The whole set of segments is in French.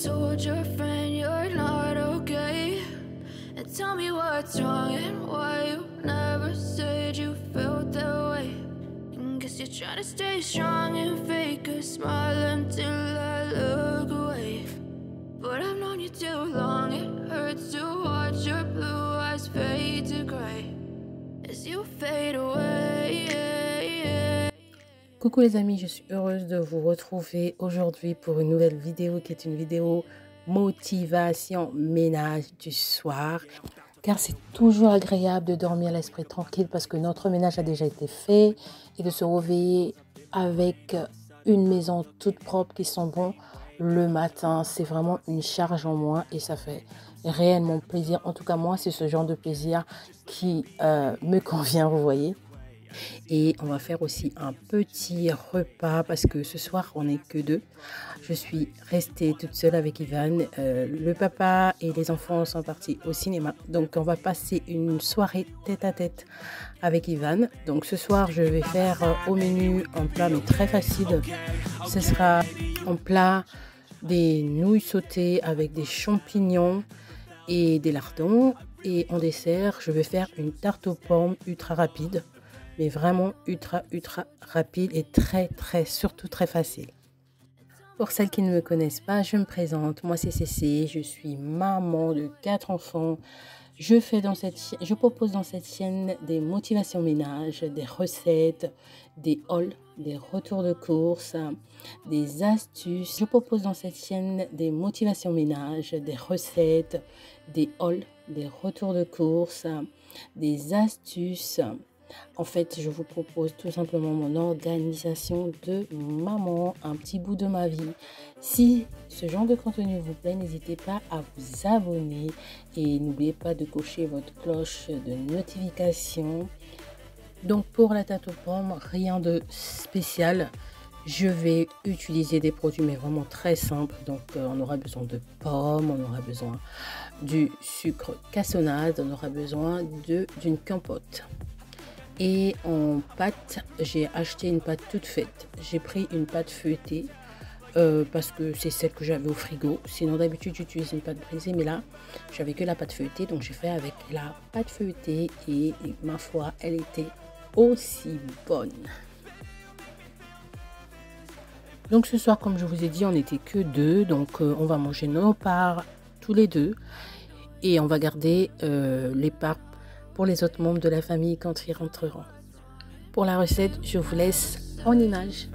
told your friend you're not okay. And tell me what's wrong and why you never said you felt that way. And guess you're trying to stay strong and fake a smile until I look away. But I've known you too long, it hurts to watch your blue eyes fade to gray as you fade away. Coucou les amis, je suis heureuse de vous retrouver aujourd'hui pour une nouvelle vidéo qui est une vidéo motivation ménage du soir. Car c'est toujours agréable de dormir l'esprit tranquille parce que notre ménage a déjà été fait et de se réveiller avec une maison toute propre qui sent bon le matin. C'est vraiment une charge en moins et ça fait réellement plaisir. En tout cas, moi, c'est ce genre de plaisir qui me convient, vous voyez. Et on va faire aussi un petit repas parce que ce soir on n'est que deux. Je suis restée toute seule avec Ivan. Le papa et les enfants sont partis au cinéma. Donc on va passer une soirée tête à tête avec Ivan. Donc ce soir je vais faire au menu un plat mais très facile. Ce sera en plat des nouilles sautées avec des champignons et des lardons. Et en dessert je vais faire une tarte aux pommes ultra rapide. Mais vraiment ultra rapide et surtout très facile. Pour celles qui ne me connaissent pas, je me présente. Moi c'est Cécile, je suis maman de 4 enfants. Je propose dans cette chaîne des motivations ménage, des recettes, des hauls, des retours de course, des astuces. Je propose dans cette chaîne des motivations ménage, des recettes, des hauls, des retours de course, des astuces. En fait, je vous propose tout simplement mon organisation de maman, un petit bout de ma vie. Si ce genre de contenu vous plaît, n'hésitez pas à vous abonner et n'oubliez pas de cocher votre cloche de notification. Donc pour la tarte aux pommes, rien de spécial. Je vais utiliser des produits mais vraiment très simples. Donc on aura besoin de pommes, on aura besoin du sucre cassonade, on aura besoin d'une compote. Et en pâte, j'ai acheté une pâte toute faite. J'ai pris une pâte feuilletée parce que c'est celle que j'avais au frigo. Sinon d'habitude j'utilise une pâte brisée, mais là j'avais que la pâte feuilletée. Donc j'ai fait avec la pâte feuilletée et ma foi, elle était aussi bonne. Donc ce soir, comme je vous ai dit, on n'était que deux. Donc on va manger nos parts tous les deux. Et on va garder les parts pour les autres membres de la famille quand ils rentreront. Pour la recette, je vous laisse en image.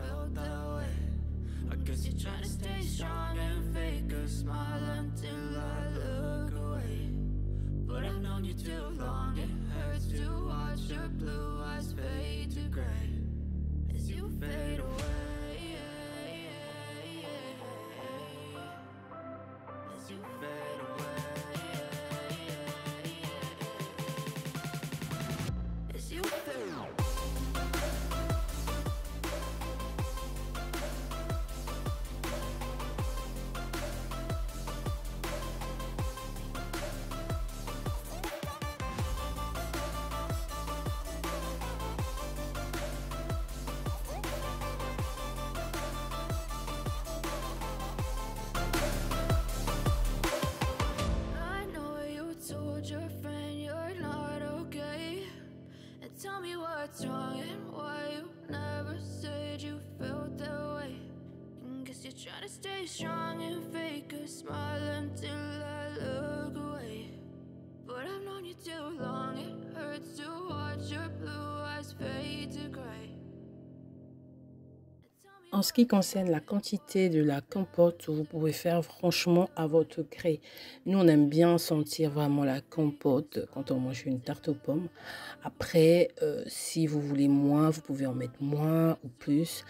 Tell me what's wrong and why you never said you felt that way. And guess you're trying to stay strong and fake a smile until I look away. But I've known you too long, it hurts to watch your blue eyes fade to gray. En ce qui concerne la quantité de la compote, vous pouvez faire franchement à votre gré. Nous, on aime bien sentir vraiment la compote quand on mange une tarte aux pommes. Après, si vous voulez moins, vous pouvez en mettre moins ou plus.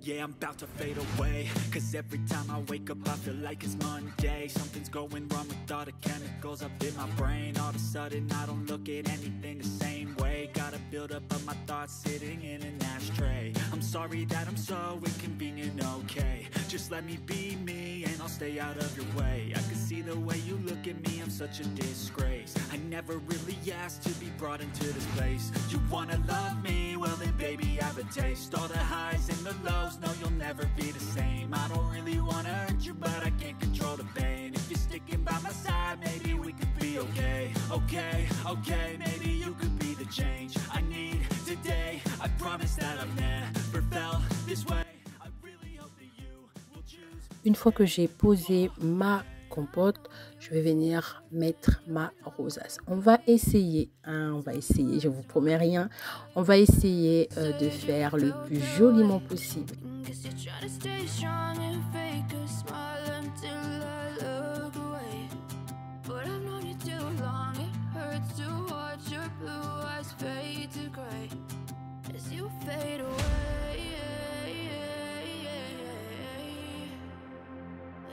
Yeah, I'm about to fade away, cause every time I wake up I feel like it's Monday. Something's going wrong with all the chemicals up in my brain. All of a sudden I don't look at anything the same way. Gotta build up of my thoughts sitting in an ashtray. I'm sorry that I'm so inconvenient, okay. Just let me be me and I'll stay out of your way. I can see the way you look at me, I'm such a disgrace. I never really asked to be brought into this place. You wanna love me? Well then baby, have a taste. All the highs and the lows, no you'll never be the same. I don't really wanna hurt you, but I can't control the pain. If you're sticking by my side, maybe we could be okay. Okay, okay, maybe you could be the change I need today. I promise that I've never felt this way. I really hope that you will choose. Une fois que j'ai posé ma compote, je vais venir mettre ma rosace. On va essayer, je vous promets rien, on va essayer de faire le plus joliment possible. Guess you're trying to stay strong and fake a smile until I look away. But I've known you too long, it hurts to watch your blue eyes fade to gray as you fade away.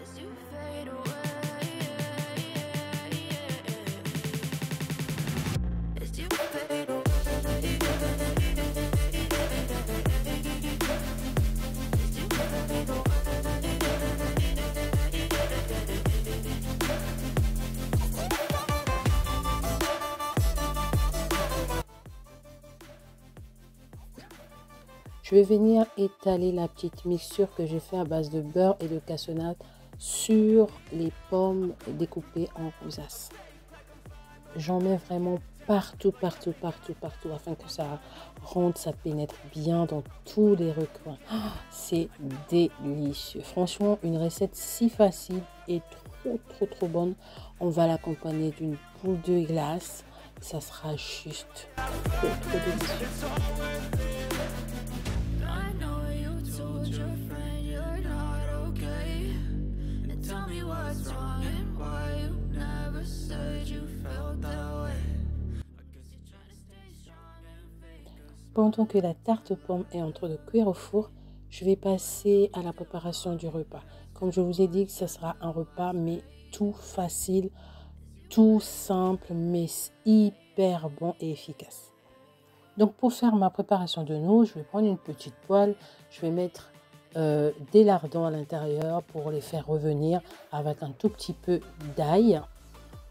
As you fade away. As you fade away. Je vais venir étaler la petite mixture que j'ai fait à base de beurre et de cassonade sur les pommes découpées en rosaces. J'en mets vraiment partout afin que ça rentre, ça pénètre bien dans tous les recoins. Oh, c'est délicieux. Franchement, une recette si facile et trop bonne. On va l'accompagner d'une boule de glace. Ça sera juste trop délicieux. Pendant que la tarte aux pommes est en train de cuire au four, je vais passer à la préparation du repas. Comme je vous ai dit, ce sera un repas mais tout facile, tout simple, mais hyper bon et efficace. Donc pour faire ma préparation de nouilles, je vais prendre une petite poêle, je vais mettre des lardons à l'intérieur pour les faire revenir avec un tout petit peu d'ail.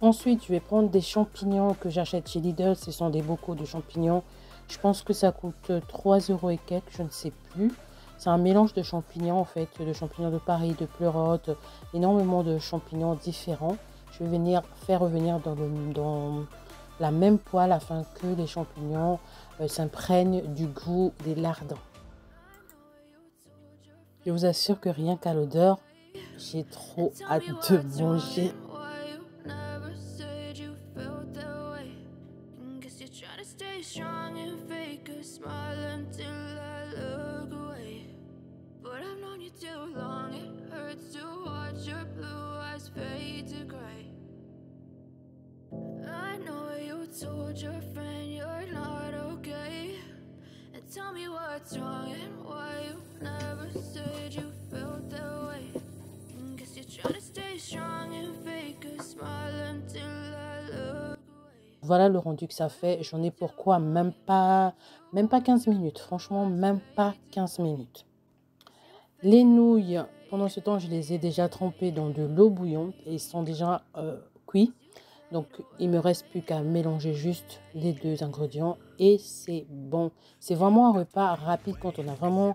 Ensuite, je vais prendre des champignons que j'achète chez Lidl, ce sont des bocaux de champignons. Je pense que ça coûte 3 € et quelques, je ne sais plus. C'est un mélange de champignons en fait, de champignons de Paris, de pleurote, énormément de champignons différents. Je vais venir faire revenir dans la même poêle afin que les champignons s'imprègnent du goût des lardons. Je vous assure que rien qu'à l'odeur, j'ai trop hâte de manger. Told your friend you're not okay, and tell me what's wrong and why you never said you felt that way. Guess you're trying to stay strong and fake a smile until I look away. Voilà le rendu que ça fait. J'en ai pour quoi même pas 15 minutes. Franchement, même pas 15 minutes. Les nouilles, pendant ce temps, je les ai déjà trempées dans de l'eau bouillante et ils sont déjà cuits. Donc, il ne me reste plus qu'à mélanger juste les deux ingrédients et c'est bon. C'est vraiment un repas rapide quand on n'a vraiment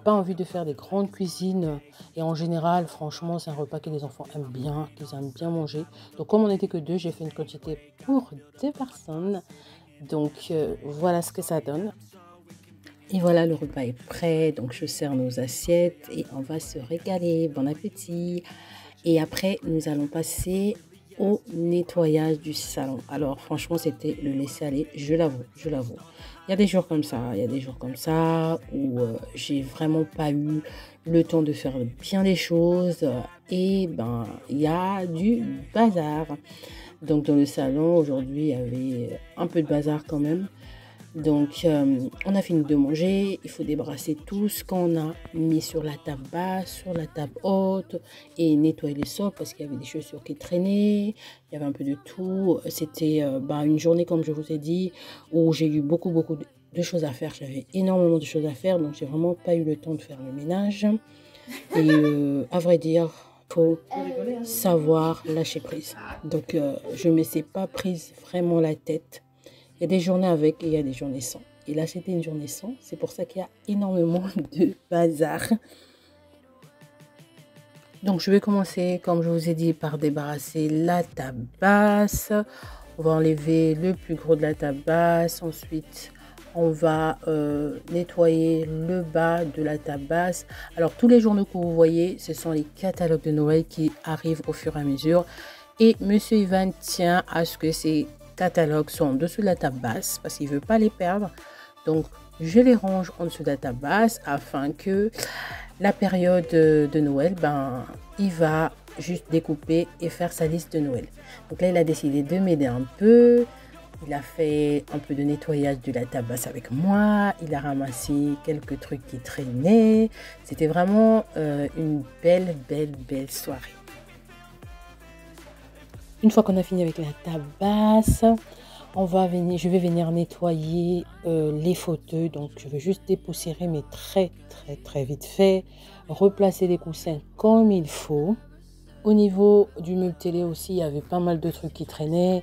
pas envie de faire des grandes cuisines. Et en général, franchement, c'est un repas que les enfants aiment bien, qu'ils aiment bien manger. Donc, comme on n'était que deux, j'ai fait une quantité pour 2 personnes. Donc, voilà ce que ça donne. Et voilà, le repas est prêt. Donc, je sers nos assiettes et on va se régaler. Bon appétit. Et après, nous allons passer au nettoyage du salon. Alors franchement, c'était le laisser aller, je l'avoue. Il y a des jours comme ça, où j'ai vraiment pas eu le temps de faire bien les choses et ben il y a du bazar. Donc dans le salon aujourd'hui, il y avait un peu de bazar quand même. Donc on a fini de manger, il faut débarrasser tout ce qu'on a mis sur la table basse, sur la table haute et nettoyer les sols parce qu'il y avait des chaussures qui traînaient, il y avait un peu de tout. C'était une journée comme je vous ai dit où j'ai eu beaucoup de choses à faire, j'avais énormément de choses à faire donc j'ai vraiment pas eu le temps de faire le ménage. Et à vrai dire, faut savoir lâcher prise. Donc, je ne me suis pas prise vraiment la tête. Il y a des journées avec et il y a des journées sans. Et là, c'était une journée sans. C'est pour ça qu'il y a énormément de bazar. Donc, je vais commencer, comme je vous ai dit, par débarrasser la tabasse. On va enlever le plus gros de la tabasse. Ensuite, on va nettoyer le bas de la tabasse. Alors, tous les journaux que vous voyez, ce sont les catalogues de Noël qui arrivent au fur et à mesure. Et Monsieur Ivan tient à ce que ces catalogues sont en dessous de la tabasse parce qu'il ne veut pas les perdre. Donc, je les range en dessous de la tabasse afin que la période de Noël, il va juste découper et faire sa liste de Noël. Donc là, il a décidé de m'aider un peu. Il a fait un peu de nettoyage de la tabasse avec moi. Il a ramassé quelques trucs qui traînaient. C'était vraiment une belle soirée. Une fois qu'on a fini avec la tabasse, je vais venir nettoyer les fauteuils. Donc, je vais juste dépoussiérer, mais très vite fait. Replacer les coussins comme il faut. Au niveau du meuble télé aussi, il y avait pas mal de trucs qui traînaient.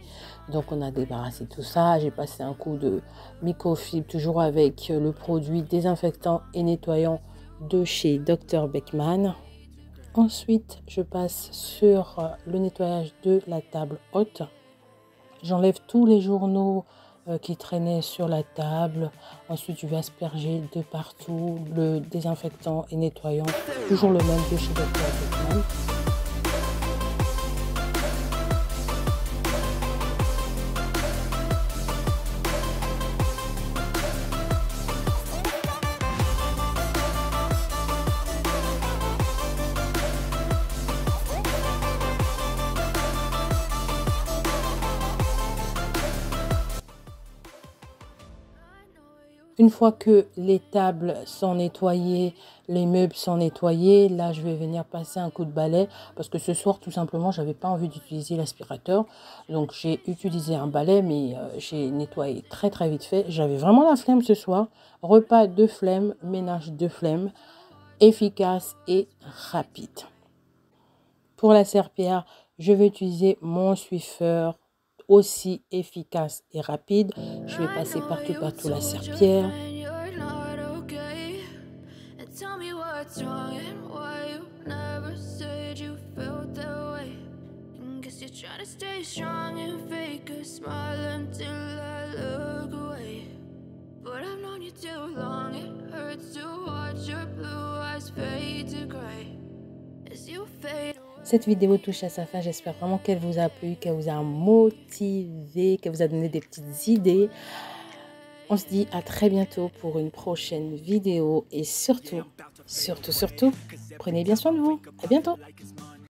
Donc, on a débarrassé tout ça. J'ai passé un coup de microfibre, toujours avec le produit désinfectant et nettoyant de chez Dr Beckman. Ensuite, je passe sur le nettoyage de la table haute. J'enlève tous les journaux qui traînaient sur la table. Ensuite, je vais asperger de partout le désinfectant et nettoyant. Toujours le même de chez Dr Beckman. Une fois que les tables sont nettoyées, les meubles sont nettoyés, là je vais venir passer un coup de balai parce que ce soir tout simplement j'avais pas envie d'utiliser l'aspirateur. Donc j'ai utilisé un balai mais j'ai nettoyé très vite fait. J'avais vraiment la flemme ce soir. Repas de flemme, ménage de flemme, efficace et rapide. Pour la serpillière, je vais utiliser mon Swiffer aussi efficace et rapide. Je vais passer partout la serpillière. Cette vidéo touche à sa fin. J'espère vraiment qu'elle vous a plu, qu'elle vous a motivé, qu'elle vous a donné des petites idées. On se dit à très bientôt pour une prochaine vidéo. Et surtout, prenez bien soin de vous. À bientôt.